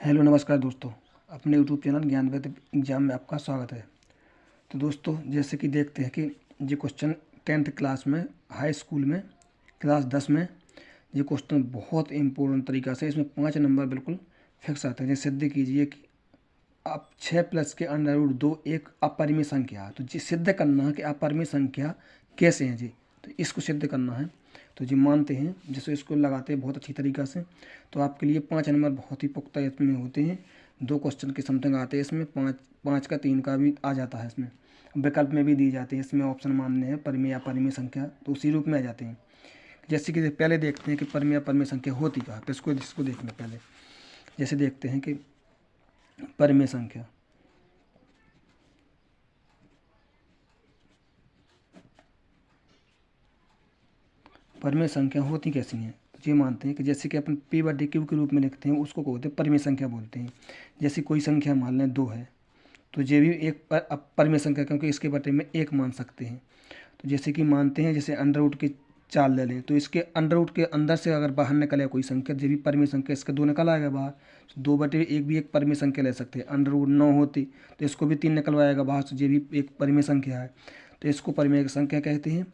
Hello नमस्कार दोस्तों। अपने यूट्यूब चैनल ज्ञान वेद एग्जाम में आपका स्वागत है। तो दोस्तों जैसे कि देखते हैं कि ये क्वेश्चन 10th क्लास में हाई स्कूल में क्लास 10 में ये क्वेश्चन बहुत इम्पोर्टेंट तरीक़ा से इसमें 5 नंबर बिल्कुल फिक्स आते हैं। जैसे सिद्ध कीजिए कि आप 6 प्लस के अंडर रूट 2 एक अपरिमेय संख्या है। तो जी सिद्ध करना है कि अपरिमेय संख्या कैसे है जी, तो इसको सिद्ध करना है। तो जी मानते हैं जैसे इसको लगाते हैं बहुत अच्छी तरीक़ा से। तो आपके लिए 5 नंबर बहुत ही पुख्ता इसमें होते हैं। 2 क्वेश्चन के समथिंग आते हैं इसमें, 5 का 3 का भी आ जाता है इसमें। विकल्प में भी दी जाती है इसमें, ऑप्शन मानने हैं परिमेय या अपरिमेय संख्या तो उसी रूप में आ जाते हैं। जैसे कि पहले देखते हैं कि परिमेय अपरिमेय संख्या होती कहाँ, तो इसको देखने पहले जैसे देखते हैं कि परिमेय संख्या परिमेय संख्या होती कैसी हैं। तो ये मानते हैं कि जैसे कि अपन p बटे क्यू के रूप में लिखते हैं उसको बोलते हैं परिमेय संख्या बोलते हैं। जैसे कोई संख्या मान लें 2 है तो ये भी एक परिमेय संख्या, क्योंकि इसके बटे में 1 मान सकते हैं। तो जैसे कि मानते हैं जैसे अंडर रूट के 4 ले लें तो इसके अंडर रूट के अंदर से अगर बाहर निकले कोई संख्या, ये भी परिमेय संख्या, इसका 2 निकल आएगा बाहर। तो 2/1 भी एक परिमेय संख्या ले सकते हैं। अंडर रूट 9 होती तो इसको भी 3 निकलवाएगा बाहर, तो ये भी एक परिमेय संख्या है। तो इसको परिमेय संख्या कहते हैं।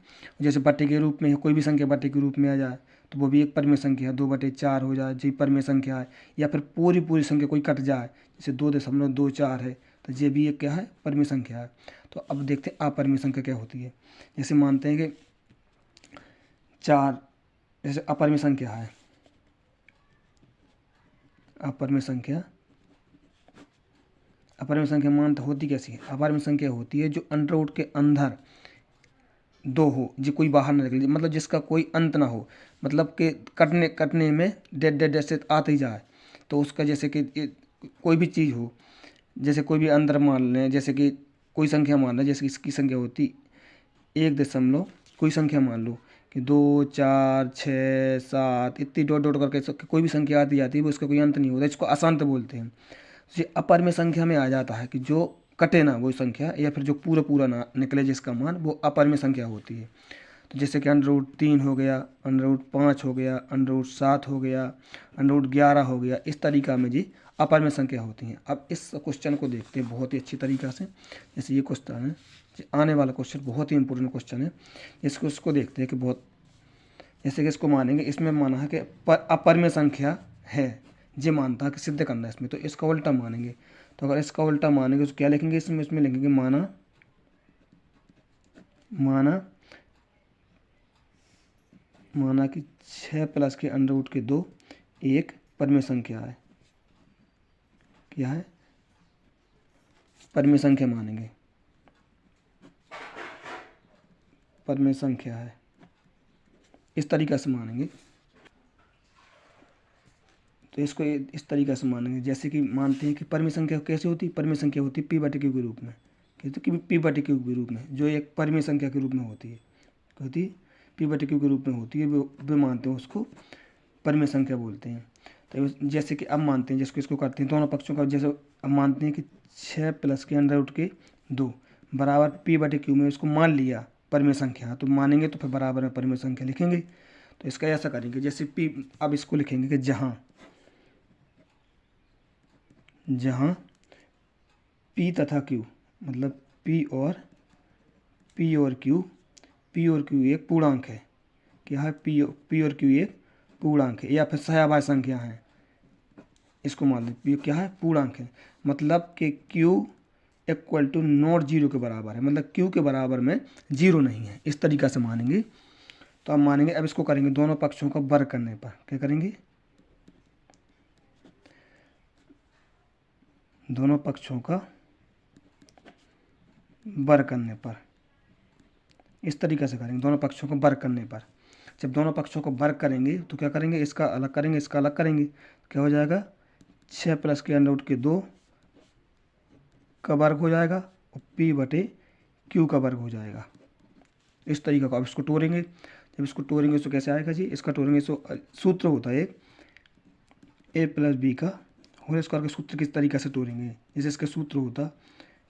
जैसे बटे के रूप में कोई भी संख्या बटे के रूप में आ जाए तो वो भी एक परिमेय संख्या है। 2/4 हो जाए जी परिमेय संख्या है। या फिर पूरी संख्या कोई कट जाए, जैसे 2.24 है तो ये भी एक क्या है, परिमेय संख्या है। तो अब देखते हैं अपरिमेय संख्या क्या होती है। जैसे मानते हैं कि 4 जैसे अपरिमेय संख्या है। अपरिमेय संख्या मानते होती कैसी है। अपरिमेय संख्या होती है जो अंडर रूट के अंदर 2 हो, जो कोई बाहर ना निकले, मतलब जिसका कोई अंत ना हो, मतलब कि कटने में डेड जैसे आते ही जाए। तो उसका जैसे कि कोई भी चीज़ हो, जैसे कोई भी अंदर मान लें, जैसे कि कोई संख्या मान लें, जैसे इसकी संख्या होती 1 दशमलव कोई संख्या मान लो कि 2 4 6 7 इतनी डॉट करके कोई भी संख्या आती जाती है, वो इसका कोई अंत नहीं होता, इसको अशांत बोलते हैं। ये अपरिमेय संख्या में आ जाता है कि जो कटे ना वो संख्या, या फिर जो पूरा ना निकले जिसका मान, वो अपरिमेय संख्या होती है। तो जैसे कि अंडर रूट 3 हो गया, अंडर रूट 5 हो गया, अंडर रूट 7 हो गया, अंडर रूट 11 हो गया, इस तरीका में जी अपरिमेय संख्या होती हैं। अब इस क्वेश्चन को देखते हैं बहुत ही अच्छी तरीक़ा से। जैसे ये क्वेश्चन है, आने वाला क्वेश्चन बहुत ही इंपॉर्टेंट क्वेश्चन है। इसको देखते हैं कि बहुत, जैसे कि इसको मानेंगे, इसमें माना है कि अपरिमेय संख्या है, ये मानता है कि सिद्ध करना है इसमें, तो इसका उल्टा मानेंगे। तो अगर इसका उल्टा मानेंगे तो क्या लिखेंगे इसमें लिखेंगे माना कि 6 प्लस के अंडर रूट के 2 एक परिमेय संख्या है। क्या है, परिमेय संख्या मानेंगे, परिमेय संख्या है, इस तरीक़ा से मानेंगे। तो इसको इस तरीक़ा से मानेंगे। जैसे कि मानते हैं कि परिमेय संख्या कैसे होती है, परिमेय संख्या होती है p/q के रूप में, कहते हैं कि p/q के रूप में, जो एक परिमेय संख्या के रूप में होती है, होती है p/q के रूप में होती है, वो मानते हैं उसको परिमेय संख्या बोलते हैं। तो जैसे कि अब मानते हैं, जिसको इसको करते हैं दोनों पक्षों का, जैसे अब मानते हैं कि 6 प्लस के अंडर रूट के 2 बराबर p/q में इसको मान लिया परिमेय संख्या, तो मानेंगे तो फिर बराबर में परिमेय संख्या लिखेंगे। तो इसका ऐसा करेंगे, जैसे p, अब इसको लिखेंगे कि जहाँ p तथा q, मतलब p और q एक पूर्णांक है। क्या है, p और q एक पूर्णांक है, या फिर सहभाज्य संख्या है, इसको मान लें p क्या है, पूर्णांक है। मतलब कि q इक्वल टू नॉट 0 के बराबर है, मतलब q के बराबर में 0 नहीं है, इस तरीक़ा से मानेंगे। तो अब मानेंगे, अब इसको करेंगे दोनों पक्षों का वर्ग करने पर, क्या करेंगे, दोनों पक्षों का वर्ग करने पर, इस तरीक़े से करेंगे। दोनों पक्षों को वर्ग करने पर, जब दोनों पक्षों को वर्ग करेंगे तो क्या करेंगे, इसका अलग करेंगे, इसका अलग करेंगे, क्या हो जाएगा, 6 प्लस के अंडर रूट के 2 का वर्ग हो जाएगा और p/q का वर्ग हो जाएगा। इस तरीके का अब इसको तोड़ेंगे। जब इसको तोड़ेंगे तो कैसे आएगा जी, इसका तोड़ेंगे तो सूत्र होता है एक a प्लस बी का होल स्क्वायर का सूत्र किस तरीके से तोड़ेंगे, जैसे इसका सूत्र होता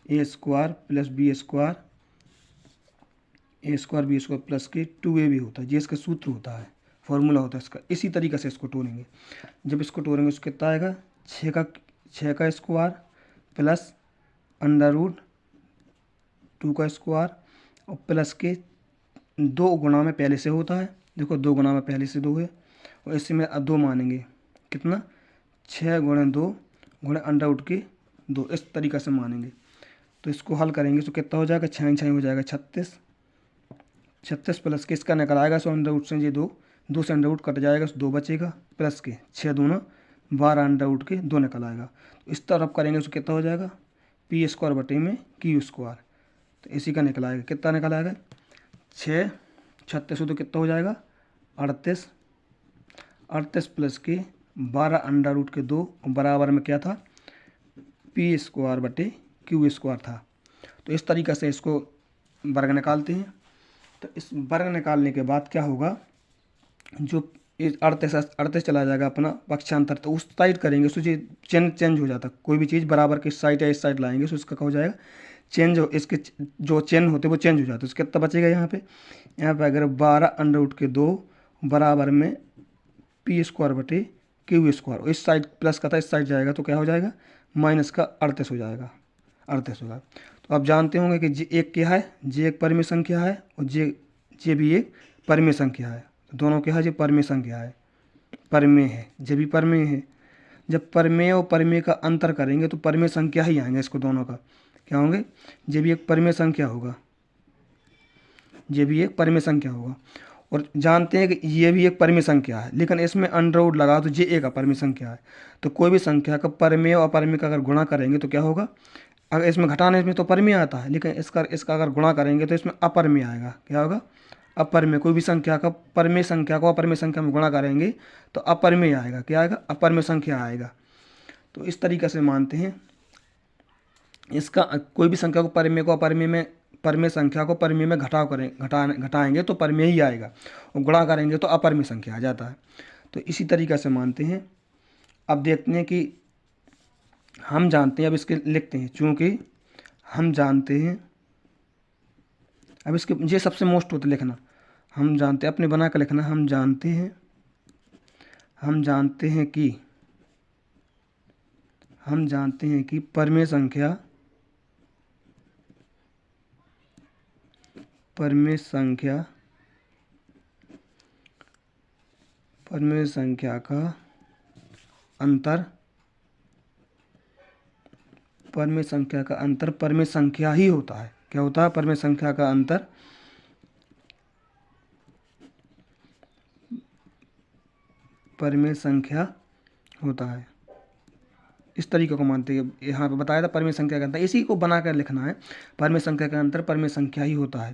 a square plus B square B square plus के 2ab होता है, ये इसका सूत्र होता है, फॉर्मूला होता है इसका। इसी तरीके से इसको तोड़ेंगे। जब इसको तोड़ेंगे उसको कितना आएगा, 6 का 6 का स्क्वायर प्लस अंडर रूट 2 का स्क्वायर और प्लस के 2 गुणा में पहले से होता है, देखो 2 गुणा में पहले से 2 है और इसी में अब 2 मानेंगे, कितना 6 गुणे 2 गुणे अंडर रूट के 2, इस तरीक़े से मानेंगे। तो इसको हल करेंगे तो कितना हो जाएगा, 6 6 हो जाएगा 36, 36 प्लस के इसका निकल आएगा, सो अंडर रूट से ये 2 से अंडर रूट कट जाएगा, 2 बचेगा प्लस के 6 दूना 12 अंडर रूट के 2 निकल आएगा। तो इस तरफ करेंगे तो कितना हो जाएगा, पी स्क्वायर बटे में क्यू स्क्वायर, तो इसी का निकल आएगा, कितना निकल आएगा 6 36 तो कितना हो जाएगा 38, 38 प्लस के 12 अंडर रूट के 2 बराबर में क्या था, पी स्क्वायर बटे क्यू स्क्वायर था। तो इस तरीक़े से इसको वर्ग निकालते हैं। तो इस वर्ग निकालने के बाद क्या होगा, जो 38 चला जाएगा अपना पक्षांतर, तो उस साइड करेंगे उससे चेंज हो जाता है, कोई भी चीज़ बराबर किस साइड या इस साइड लाएंगे तो उसका क्या हो जाएगा चेंज, इसके जो चिन्ह होते हैं वो चेंज हो जाते हैं। उसके कितना बचेगा यहाँ पे अगर 12 अंडर रूट के 2 बराबर में पी स्क्वायर बटे क्यू स्क्वायर, इस साइड प्लस का था इस साइड जाएगा तो क्या हो जाएगा माइनस का 38 हो जाएगा, 38 होगा। तो आप जानते होंगे कि जे एक क्या है, जे एक परिमेय संख्या है और जे भी एक परिमेय संख्या है, तो दोनों क्या है, जे परिमेय संख्या है, परिमेय है, जे भी परिमेय है। जब परिमेय और परिमेय का अंतर करेंगे तो परिमेय संख्या ही आएंगे, इसको दोनों का क्या होंगे, जे भी एक परिमेय संख्या होगा, जे भी एक परिमेय संख्या होगा। और जानते हैं कि ये भी एक परिमेय संख्या है, लेकिन इसमें अंडर रूट लगा तो जे एक अपरिमेय संख्या है। तो कोई भी संख्या का परिमेय और अपरिमेय का अगर गुणा करेंगे तो क्या होगा, अगर इसमें घटाने में तो परिमेय आता है, लेकिन इसका अगर गुणा करेंगे तो इसमें अपरिमेय आएगा, क्या होगा अपरिमेय। कोई भी संख्या का परिमेय संख्या को अपरिमेय संख्या में गुणा करेंगे तो अपरिमेय आएगा, क्या आएगा अपरिमेय संख्या आएगा। तो इस तरीके से मानते हैं इसका, कोई भी संख्या को परिमेय को अपरिमेय में, परिमेय संख्या को परिमेय में घटाएंगे तो परिमेय ही आएगा और गुणा करेंगे तो अपरिमेय संख्या आ जाता है। तो इसी तरीके से मानते हैं। अब देखते हैं कि हम जानते हैं, अब इसके लिखते हैं, चूँकि हम जानते हैं, अब इसके ये सबसे मोस्ट होता लिखना, हम जानते हैं, अपने बना कर लिखना, हम जानते हैं कि परिमेय संख्या का अंतर परिमेय संख्या ही होता है। क्या होता है, परिमेय संख्या का अंतर परिमेय संख्या होता है। इस तरीके को मानते हैं, यहाँ पे बताया था परिमेय संख्या का अंतर, इसी को बनाकर लिखना है, परिमेय संख्या का अंतर परिमेय संख्या ही होता है।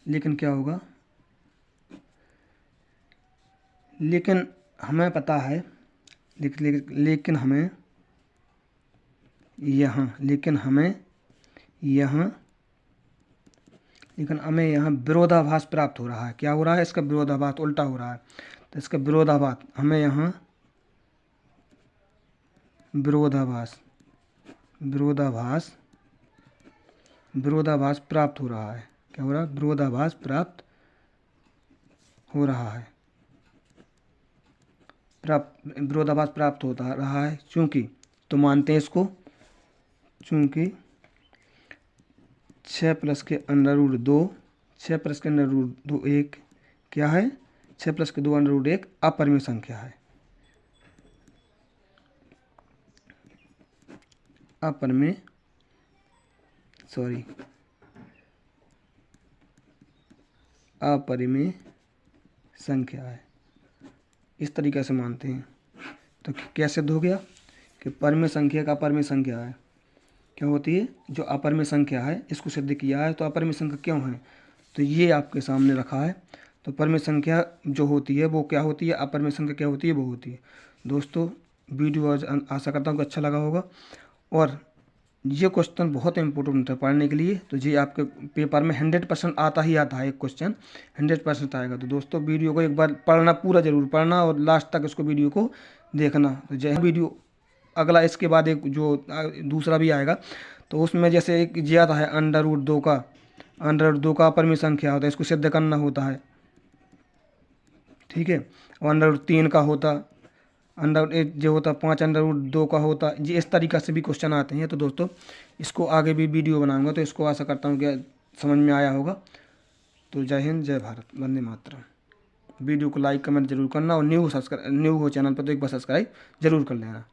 लेकिन क्या होगा, लेकिन हमें पता है, लेकिन हमें यहाँ विरोधाभास प्राप्त हो रहा है। क्या हो रहा है, इसका विरोधाभास उल्टा हो रहा है। तो इसका विरोधाभास हमें यहाँ विरोधाभास प्राप्त हो रहा है। क्या हो रहा है, विरोधाभास प्राप्त हो रहा है, विरोधाभास प्राप्त होता रहा है। चूँकि तो मानते हैं इसको, चूँकि 6 प्लस के अंडर रूट 2 6 प्लस के अंडर रूट 2 1 क्या है, 6 प्लस के 2 अंडर रूट 1 अपरिमेय संख्या है, अपरिमेय संख्या है। इस तरीके से मानते हैं। तो क्या सिद्ध हो गया कि परिमेय संख्या का अपरिमेय संख्या है, क्या होती है, जो अपरिमेय संख्या है, इसको सिद्ध किया है। तो अपरिमेय संख्या क्यों है, तो ये आपके सामने रखा है। तो परिमेय संख्या जो होती है वो क्या होती है, अपरिमेय संख्या क्या होती है, वो होती है। दोस्तों वीडियो आज आशा करता हूँ कि अच्छा लगा होगा, और ये क्वेश्चन बहुत इंपॉर्टेंट है पढ़ने के लिए। तो ये आपके पेपर में 100% आता ही आता है, एक क्वेश्चन 100% आएगा। तो दोस्तों वीडियो को एक बार पढ़ना, पूरा ज़रूर पढ़ना और लास्ट तक इसको वीडियो को देखना। तो जय वीडियो अगला, इसके बाद एक जो दूसरा भी आएगा, तो उसमें जैसे एक ये आता है अंडर रूट 2 का अपरिमेय संख्या होता है, इसको सिद्ध करना होता है। ठीक है। और अंडर रूट 3 का होता, अंडर जो होता 5 अंडर रूट 2 का होता, जी इस तरीक़ा से भी क्वेश्चन आते हैं। तो दोस्तों इसको आगे भी वीडियो बनाऊंगा, तो इसको आशा करता हूँ कि समझ में आया होगा। तो जय हिंद, जय भारत, वंदे मातरम। वीडियो को लाइक कमेंट जरूर करना, और न्यू हो चैनल पर तो एक बार सब्सक्राइब जरूर कर लेना।